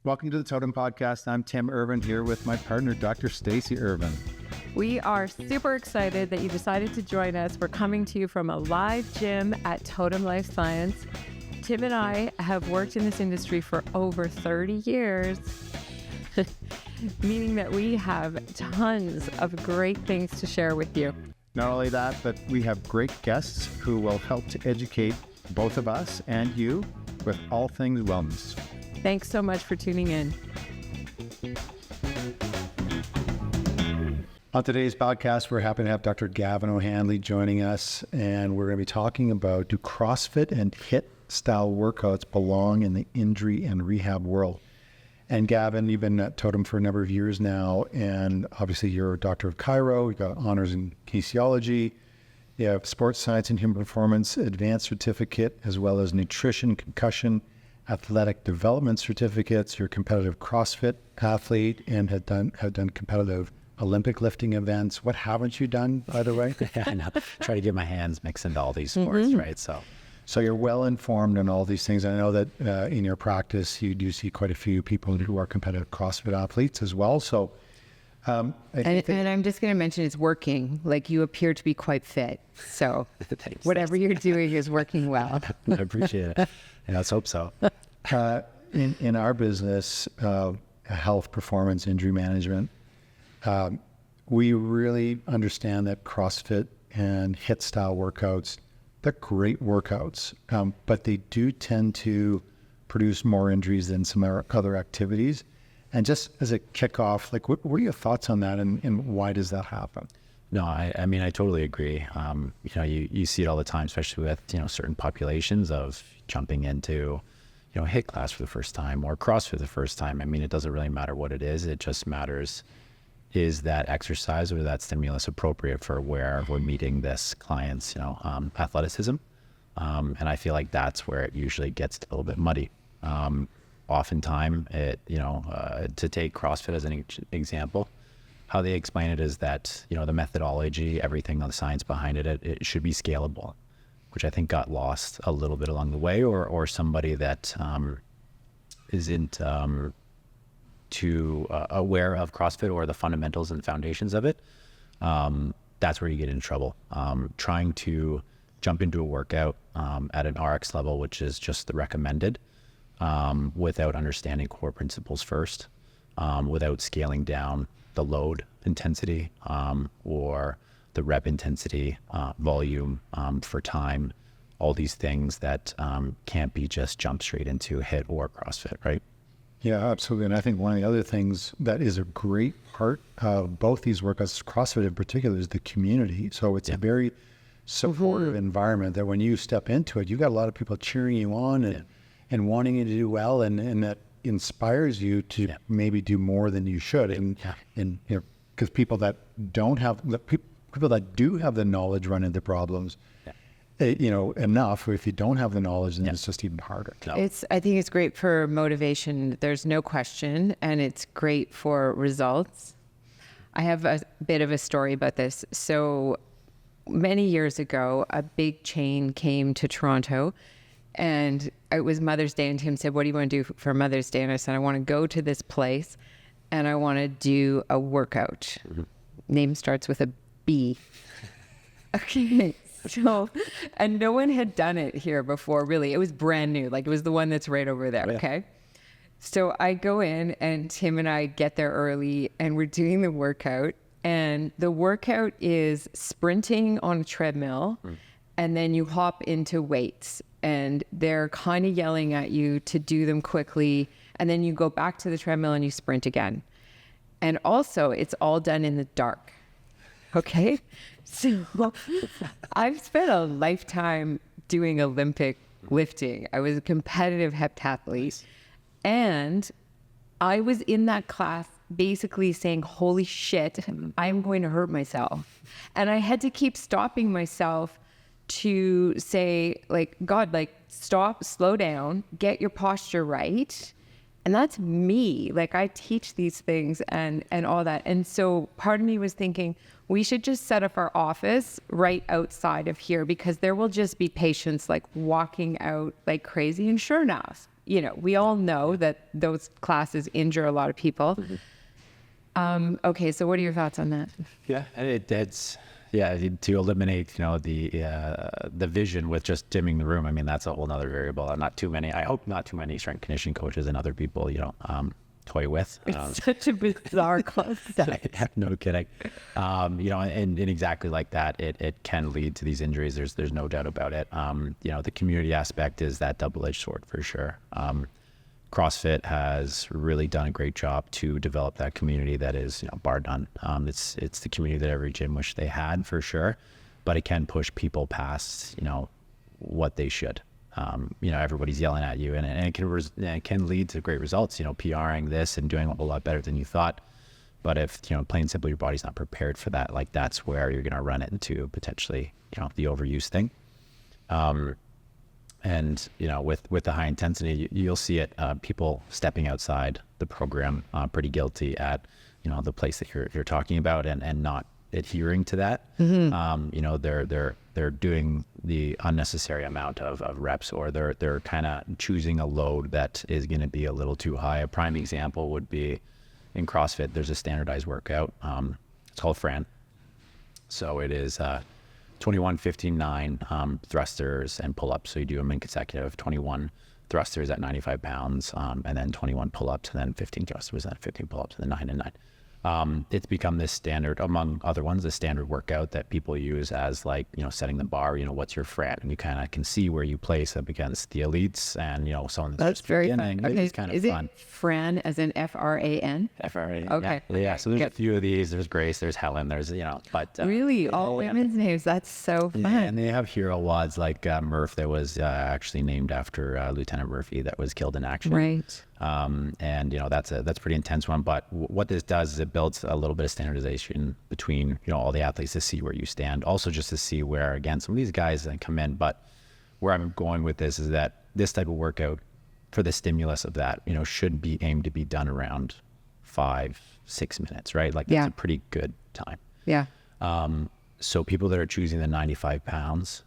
Welcome to the Totum Podcast. I'm Tim Irvin here with my partner, Dr. Stacy Irvin. We are super excited that you decided to join us. We're coming to you from a live gym at Totum Life Science. Tim and I have worked in this industry for over 30 years, meaning that we have tons of great things to share with you. Not only that, but we have great guests who will help to educate both of us and you with all things wellness. Thanks so much for tuning in. On today's podcast, we're happy to have Dr. Gavin O'Handley joining us, and we're going to be talking about, do CrossFit and HIIT style workouts belong in the injury and rehab world? And Gavin, you've been at Totum for a number of years now, and obviously you're a doctor of chiro, you've got honors in kinesiology, you have sports science and human performance advanced certificate, as well as nutrition, concussion, athletic development certificates. You're a competitive CrossFit athlete and have done competitive Olympic lifting events. What haven't you done, by the way? Yeah, I know. Try to get my hands mixed into all these sports, right? So you're well informed on all these things. I know that in your practice, you do see quite a few people who are competitive CrossFit athletes as well. So, and I'm just going to mention it's working. Like, you appear to be quite fit. So whatever you're doing is working well. I appreciate it. Yeah, let's hope so. In our business, health, performance, injury management, we really understand that CrossFit and HIIT style workouts, they're great workouts, but they do tend to produce more injuries than some other activities. And just as a kickoff, like, what are your thoughts on that, and why does that happen? No, I mean, I totally agree. You see it all the time, especially with, certain populations of jumping into, HIIT class for the first time or CrossFit for the first time. I mean, it doesn't really matter what it is. It just matters, is that exercise or that stimulus appropriate for where we're meeting this client's, athleticism. And I feel like that's where it usually gets a little bit muddy. Oftentimes, to take CrossFit as an example, how they explain it is that, the methodology, everything on the science behind it should be scalable, which I think got lost a little bit along the way, or somebody that isn't too aware of CrossFit or the fundamentals and foundations of it. That's where you get into trouble. Trying to jump into a workout at an RX level, which is just the recommended, without understanding core principles first, without scaling down the load intensity or the rep intensity, volume for time, all these things that can't be just jump straight into HIIT or CrossFit, right? Yeah, absolutely. And I think one of the other things that is a great part of both these workouts, CrossFit in particular, is the community. So it's a very supportive environment that when you step into it, you got a lot of people cheering you on and wanting you to do well, and that inspires you to maybe do more than you should. And because people that don't have people that do have the knowledge run into problems, enough. If you don't have the knowledge, then it's just even harder. No. I think it's great for motivation. There's no question, and it's great for results. I have a bit of a story about this. So many years ago, a big chain came to Toronto, and it was Mother's Day, and Tim said, "What do you want to do for Mother's Day?" And I said, "I want to go to this place, and I want to do a workout." Mm-hmm. Name starts with a B. Okay. So, and no one had done it here before, really. It was brand new. Like, it was the one that's right over there, okay? So I go in, and Tim and I get there early, and we're doing the workout. And the workout is sprinting on a treadmill, and then you hop into weights. And they're kind of yelling at you to do them quickly. And then you go back to the treadmill, and you sprint again. And also, it's all done in the dark. Okay, so I've spent a lifetime doing Olympic lifting. I was a competitive heptathlete, and I was in that class basically saying, "Holy shit, I'm going to hurt myself." And I had to keep stopping myself to say, like, God, like, stop, slow down, get your posture right. And that's me. Like, I teach these things and all that. And so part of me was thinking, we should just set up our office right outside of here, because there will just be patients like walking out like crazy. And sure enough, you know, we all know that those classes injure a lot of people. Okay, so what are your thoughts on that? Yeah, it's to eliminate, you know, the vision with just dimming the room. I mean, that's a whole nother variable. I hope not too many strength conditioning coaches and other people, you know, toy with. It's such a bizarre concept. Yeah, no kidding. You know, and exactly like that, it can lead to these injuries. There's no doubt about it. You know, the community aspect is that double-edged sword for sure. CrossFit has really done a great job to develop that community that is, you know, bar none. It's the community that every gym wish they had for sure, but it can push people past, you know, what they should. You know, everybody's yelling at you, and it can lead to great results, you know, PRing this and doing a whole lot better than you thought. But if, you know, plain and simply your body's not prepared for that, like that's where you're going to run into potentially, you know, the overuse thing. And, you know, with the high intensity, you'll see it, people stepping outside the program, pretty guilty at, you know, the place that you're talking about and not adhering to that. You know, they're doing the unnecessary amount of reps, or they're kind of choosing a load that is going to be a little too high. A prime example would be in CrossFit, there's a standardized workout. It's called Fran. So it is, 21, 15, 9 thrusters and pull-ups. So you do them in consecutive 21 thrusters at 95 pounds, and then 21 pull-ups, and then 15 thrusters, and then 15 pull-ups, and then 9 and 9. It's become this standard, among other ones, the standard workout that people use as, like, you know, setting the bar, you know, what's your Fran? And you kind of can see where you place up against the elites and, you know, someone that's just very beginning. fun. Okay. It's kind of Is fun. it Fran as in F-R-A-N? F-R-A-N. Okay. Yeah. So there's a few of these. There's Grace, there's Helen, there's, you know, but. Really? All women's names. That's so fun. Yeah, and they have hero wads like Murph that was actually named after Lieutenant Murphy that was killed in action. Right. And, you know, that's a pretty intense one. But what this does is it builds a little bit of standardization between, you know, all the athletes to see where you stand. Also just to see where, again, some of these guys that come in. But where I'm going with this is that this type of workout, for the stimulus of that, you know, should be aimed to be done around 5-6 minutes, right? Like that's a pretty good time. Yeah. So people that are choosing the 95 pounds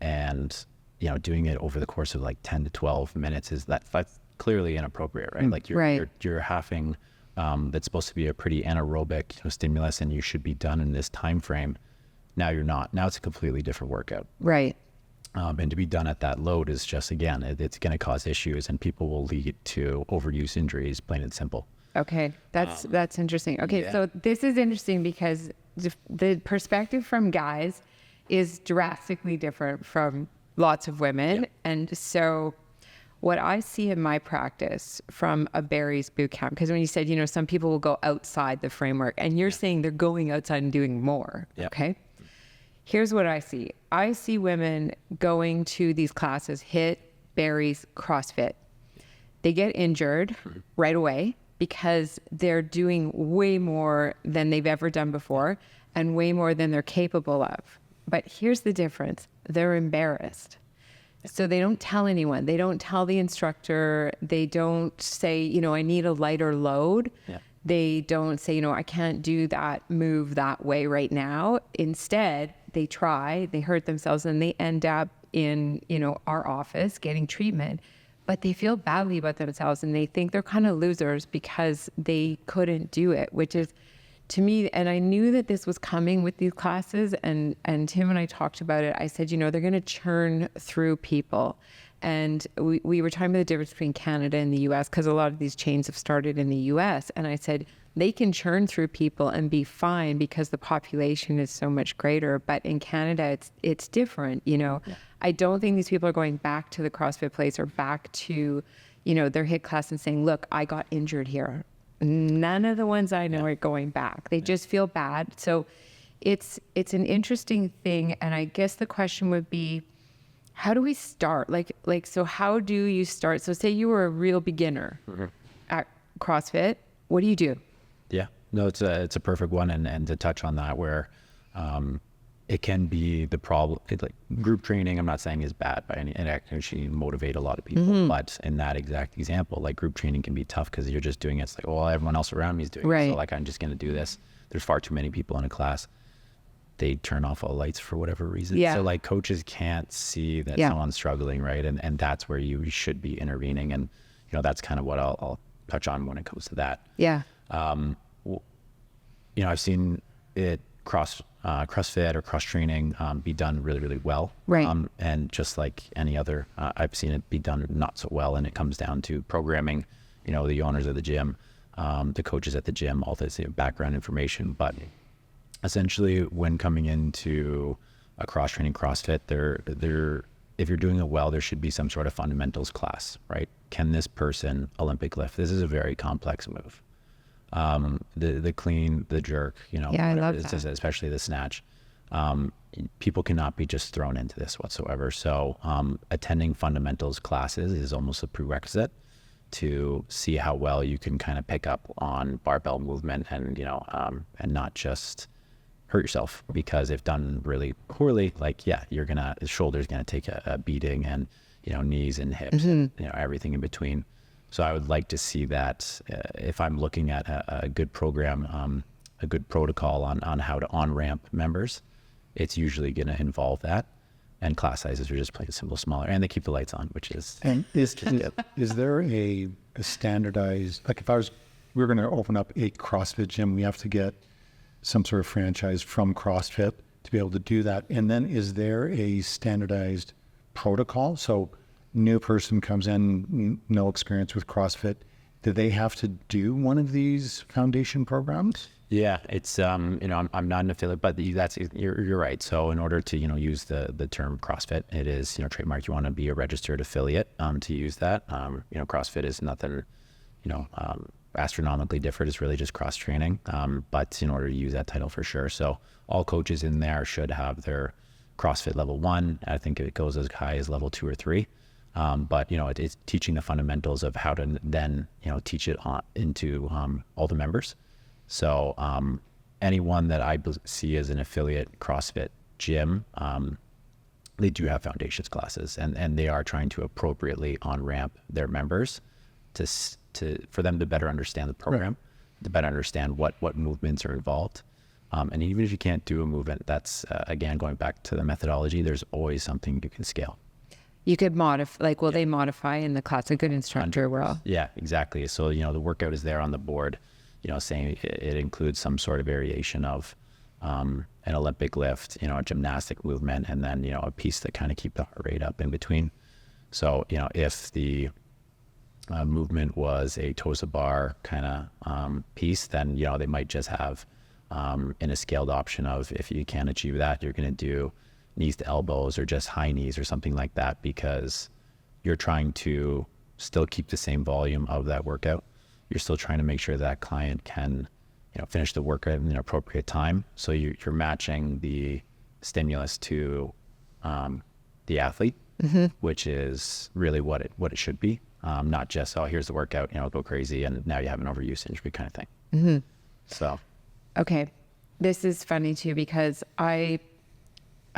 and, you know, doing it over the course of like 10 to 12 minutes that's clearly inappropriate, right? Like you're having that's supposed to be a pretty anaerobic, you know, stimulus, and you should be done in this time frame. Now you're not. Now it's a completely different workout. Right. And to be done at that load is just, again, it's going to cause issues, and people will lead to overuse injuries, plain and simple. Okay, that's interesting. Okay, so this is interesting because the perspective from guys is drastically different from lots of women. And so what I see in my practice from a Barry's boot camp, because when you said, you know, some people will go outside the framework, and you're saying they're going outside and doing more, okay? Here's what I see. I see women going to these classes, HIIT, Barry's, CrossFit. They get injured right away because they're doing way more than they've ever done before and way more than they're capable of. But here's the difference. They're embarrassed. So they don't tell anyone. They don't tell the instructor. They don't say, you know, I need a lighter load. They don't say, you know, I can't do that move that way right now. Instead, they try, they hurt themselves, and they end up in, you know, our office getting treatment. But they feel badly about themselves, and they think they're kind of losers because they couldn't do it, which is, to me, and I knew that this was coming with these classes, and Tim and I talked about it. I said, you know, they're going to churn through people. And we were talking about the difference between Canada and the US, because a lot of these chains have started in the US. And I said, they can churn through people and be fine because the population is so much greater. But in Canada, it's different, you know. I don't think these people are going back to the CrossFit place or back to, you know, their HIIT class and saying, look, I got injured here. None of the ones I know are going back. They just feel bad. So it's an interesting thing. And I guess the question would be, how do we start? So how do you start? So say you were a real beginner at CrossFit. What do you do? Yeah, no, it's a perfect one. And to touch on that, where it can be the problem, like group training, I'm not saying is bad by any, and it can actually motivate a lot of people. But in that exact example, like group training can be tough because you're just doing it. It's like, well, everyone else around me is doing it. So like, I'm just going to do this. There's far too many people in a class. they turn off all lights for whatever reason. Yeah. So like coaches can't see that someone's struggling, right? And that's where you should be intervening. And, you know, that's kind of what I'll touch on when it comes to that. Yeah. You know, I've seen it CrossFit or cross training be done really, really well. Right. And just like any other, I've seen it be done not so well. And it comes down to programming, you know, the owners of the gym, the coaches at the gym, all this background information. But essentially when coming into a cross training CrossFit, if you're doing it well, there should be some sort of fundamentals class, right? Can this person Olympic lift? This is a very complex move. The clean, the jerk, you know, I love that. Especially the snatch. People cannot be just thrown into this whatsoever. So attending fundamentals classes is almost a prerequisite to see how well you can kind of pick up on barbell movement and, you know, and not just hurt yourself, because if done really poorly, like, the shoulder's going to take a beating, and, you know, knees and hips, and, you know, everything in between. So I would like to see that if I'm looking at a good program, a good protocol on how to on-ramp members, it's usually going to involve that. And class sizes are just plain simple smaller, and they keep the lights on, which is... And is there a standardized, like if we're going to open up a CrossFit gym, we have to get some sort of franchise from CrossFit to be able to do that. And then is there a standardized protocol? So new person comes in, no experience with CrossFit. Do they have to do one of these foundation programs? Yeah, it's, you know, I'm not an affiliate, but you're right. So in order to, you know, use the term CrossFit, it is, you know, trademarked. You want to be a registered affiliate to use that. You know, CrossFit is nothing, you know, astronomically different. It's really just cross training. But in order to use that title for sure. So all coaches in there should have their CrossFit level 1. I think it goes as high as level 2 or 3. But, you know, it's teaching the fundamentals of how to then, you know, teach it into all the members. So anyone that I see as an affiliate CrossFit gym, they do have foundations classes, and they are trying to appropriately on-ramp their members for them to better understand the program, to better understand what movements are involved. And even if you can't do a movement, that's, again, going back to the methodology, there's always something you can scale. You could modify, like, will they modify in the class? A good instructor will. Yeah, exactly. So, you know, the workout is there on the board, you know, saying it includes some sort of variation of an Olympic lift, you know, a gymnastic movement, and then, you know, a piece that kind of keep the heart rate up in between. So, you know, if the movement was a toes bar kind of piece, then, you know, they might just have in a scaled option of, if you can't achieve that, you're going to do knees to elbows or just high knees or something like that, because you're trying to still keep the same volume of that workout. You're still trying to make sure that client can, you know, finish the workout in an appropriate time. So you're matching the stimulus to the athlete, which is really what it should be. Not just, oh, here's the workout, you know, go crazy, and now you have an overuse injury kind of thing. So. Okay. This is funny too, because I'm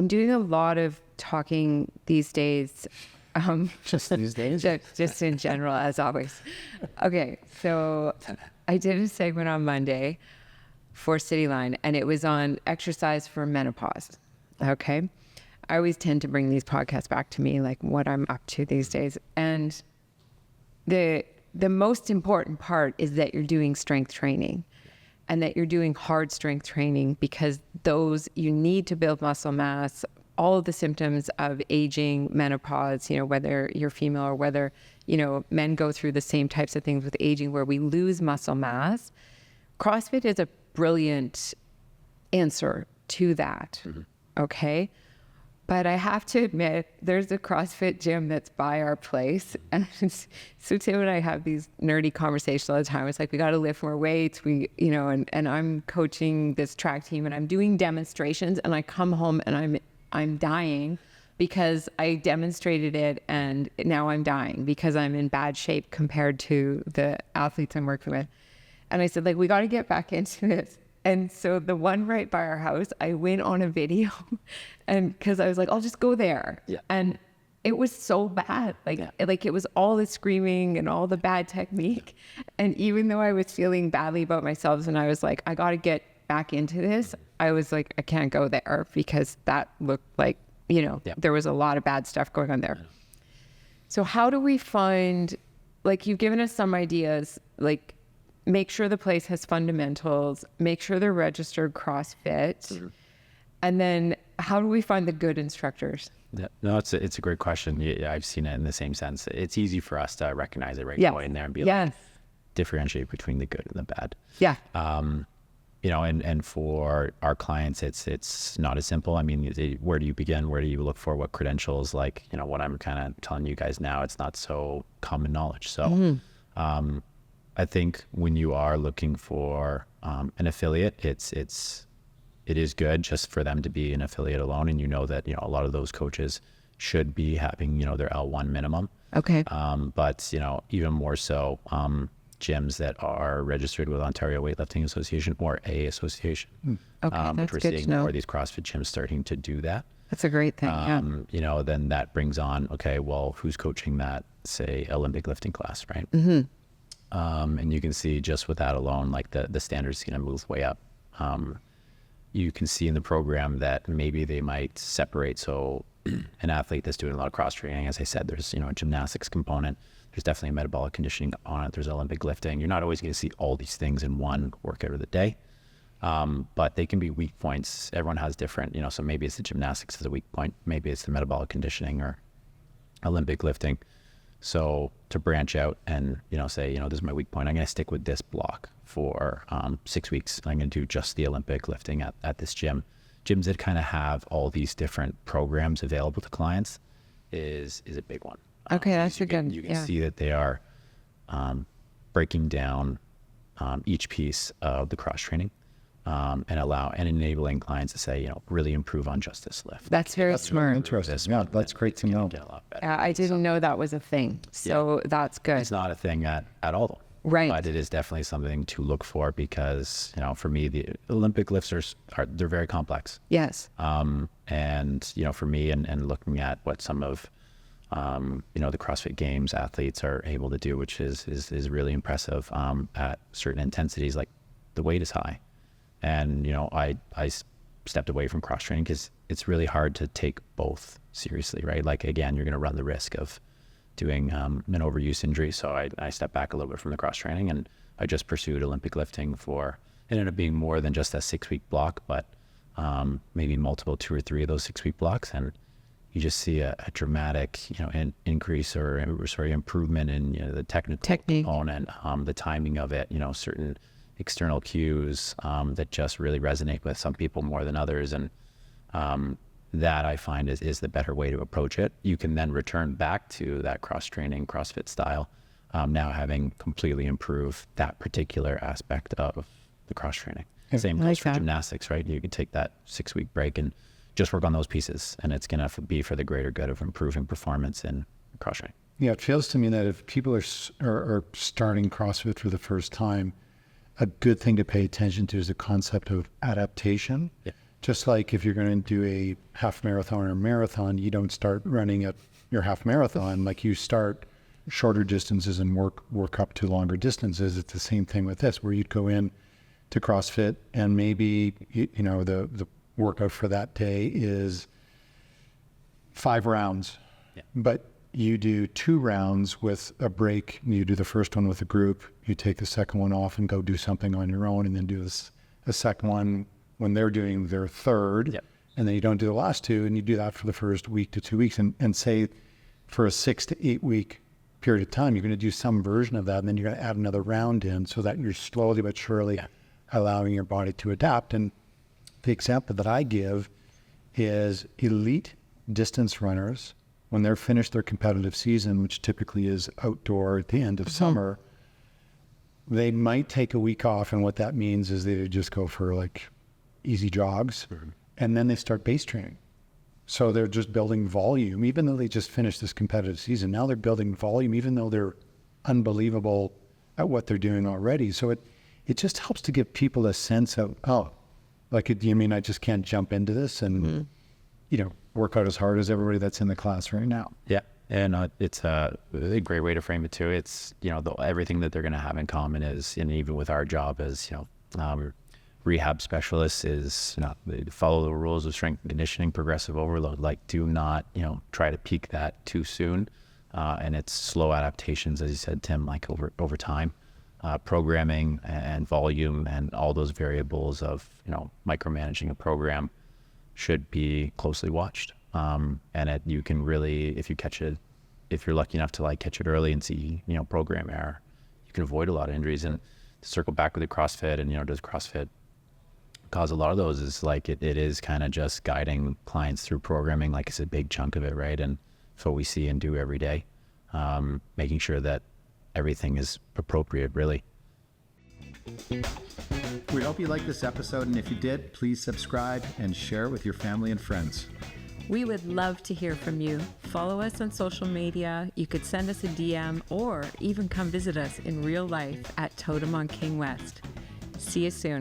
doing a lot of talking these days. Just these days? Just in general, as always. Okay, so I did a segment on Monday for Cityline, and it was on exercise for menopause. Okay, I always tend to bring these podcasts back to me, like what I'm up to these days. And the most important part is that you're doing strength training, and that you're doing hard strength training, because you need to build muscle mass. All of the symptoms of aging, menopause, you know, whether you're female or whether, you know, men go through the same types of things with aging where we lose muscle mass. CrossFit is a brilliant answer to that. Okay. But I have to admit, there's a CrossFit gym that's by our place. And so Tim and I have these nerdy conversations all the time. It's like, we got to lift more weights. You know, and I'm coaching this track team, and I'm doing demonstrations, and I come home and I'm dying because I demonstrated it, and now I'm dying because I'm in bad shape compared to the athletes I'm working with. And I said, like, we got to get back into this. And so the one right by our house, I went on a video, and because I was like, I'll just go there. Yeah. And it was so bad. Like it was all the screaming and all the bad technique. And even though I was feeling badly about myself, and I was like, I got to get back into this, I was like, I can't go there because that looked like, there was a lot of bad stuff going on there. So how do we find, like, you've given us some ideas, like, make sure the place has fundamentals, make sure they're registered CrossFit, and then how do we find the good instructors? Yeah, no, it's a great question. Yeah, I've seen it in the same sense. It's easy for us to recognize it right away in there and be like, differentiate between the good and the bad. Yeah. And for our clients, it's not as simple. I mean, where do you begin? Where do you look for what credentials? Like, what I'm kind of telling you guys now, it's not so common knowledge. So, I think when you are looking for an affiliate, it is good just for them to be an affiliate alone, and that a lot of those coaches should be having their L1 minimum. Okay. But even more so, gyms that are registered with Ontario Weightlifting Association or a association. Okay, that's we're good seeing to know. more of these CrossFit gyms starting to do that. That's a great thing. Then that brings on, okay, well, who's coaching that, say, Olympic lifting class, right? And you can see just with that alone, like the standards going to move way up. You can see in the program that maybe they might separate. So an athlete that's doing a lot of cross training, as I said, there's, a gymnastics component. There's definitely a metabolic conditioning on it. There's Olympic lifting. You're not always going to see all these things in one workout of the day. But they can be weak points. Everyone has different, so maybe it's the gymnastics as a weak point. Maybe it's the metabolic conditioning or Olympic lifting. So to branch out and, say, this is my weak point. I'm going to stick with this block for 6 weeks. I'm going to do just the Olympic lifting at this gym. Gyms that kind of have all these different programs available to clients is a big one. Okay, that's you can see that they are breaking down each piece of the cross training and enabling clients to say, really improve on just this lift. That's very smart. Interesting. Yeah, that's great to know. Get a lot better. I didn't know that was a thing. So that's good. It's not a thing at all. Right. But it is definitely something to look for because, for me, the Olympic lifts they're very complex. Yes. And, for me and looking at what some of, the CrossFit Games athletes are able to do, which is really impressive at certain intensities, like the weight is high. And, I stepped away from cross training because it's really hard to take both seriously, right? Like, again, you're going to run the risk of doing an overuse injury. So I stepped back a little bit from the cross training and I just pursued Olympic lifting it ended up being more than just a 6-week block, but maybe multiple 2 or 3 of those 6-week blocks. And you just see a dramatic, increase or improvement in the technical component, the timing of it, certain external cues that just really resonate with some people more than others. And that I find is the better way to approach it. You can then return back to that cross-training CrossFit style, now having completely improved that particular aspect of the cross-training. Same goes for gymnastics, right? You can take that 6-week break and just work on those pieces, and it's going to be for the greater good of improving performance in cross-training. Yeah, it feels to me that if people are starting CrossFit for the first time, a good thing to pay attention to is the concept of adaptation. Yeah. Just like if you're going to do a half marathon or a marathon, you don't start running at your half marathon. Like you start shorter distances and work up to longer distances. It's the same thing with this, where you'd go in to CrossFit and maybe, the workout for that day is 5 rounds, but you do 2 rounds with a break. You do the first one with a group, you take the second one off and go do something on your own, and then do a second one when they're doing their third, and then you don't do the last 2, and you do that for the first week to 2 weeks, and say for a 6 to 8 week period of time, you're going to do some version of that, and then you're going to add another round in so that you're slowly but surely allowing your body to adapt. And the example that I give is elite distance runners, when they're finished their competitive season, which typically is outdoor at the end of summer, they might take a week off, and what that means is they just go for like easy jogs, and then they start base training. So they're just building volume, even though they just finished this competitive season. Now they're building volume, even though they're unbelievable at what they're doing already. So it just helps to give people a sense of, I just can't jump into this and, work out as hard as everybody that's in the class right now. Yeah. And it's a great way to frame it too. It's, everything that they're going to have in common is, and even with our job is, rehab specialists is, they follow the rules of strength and conditioning, progressive overload. Like, do not, try to peak that too soon. And it's slow adaptations, as you said, Tim, like over time. Programming and volume and all those variables of, micromanaging a program should be closely watched. And you can really, if you're lucky enough to like catch it early and see, program error, you can avoid a lot of injuries. And to circle back with the CrossFit and, does CrossFit cause a lot of those? Is like, it is kind of just guiding clients through programming. Like, it's a big chunk of it, right? And it's what we see and do every day, making sure that everything is appropriate, really. We hope you liked this episode, and if you did, please subscribe and share it with your family and friends. We would love to hear from you. Follow us on social media. You could send us a DM or even come visit us in real life at Totum on King West. See you soon.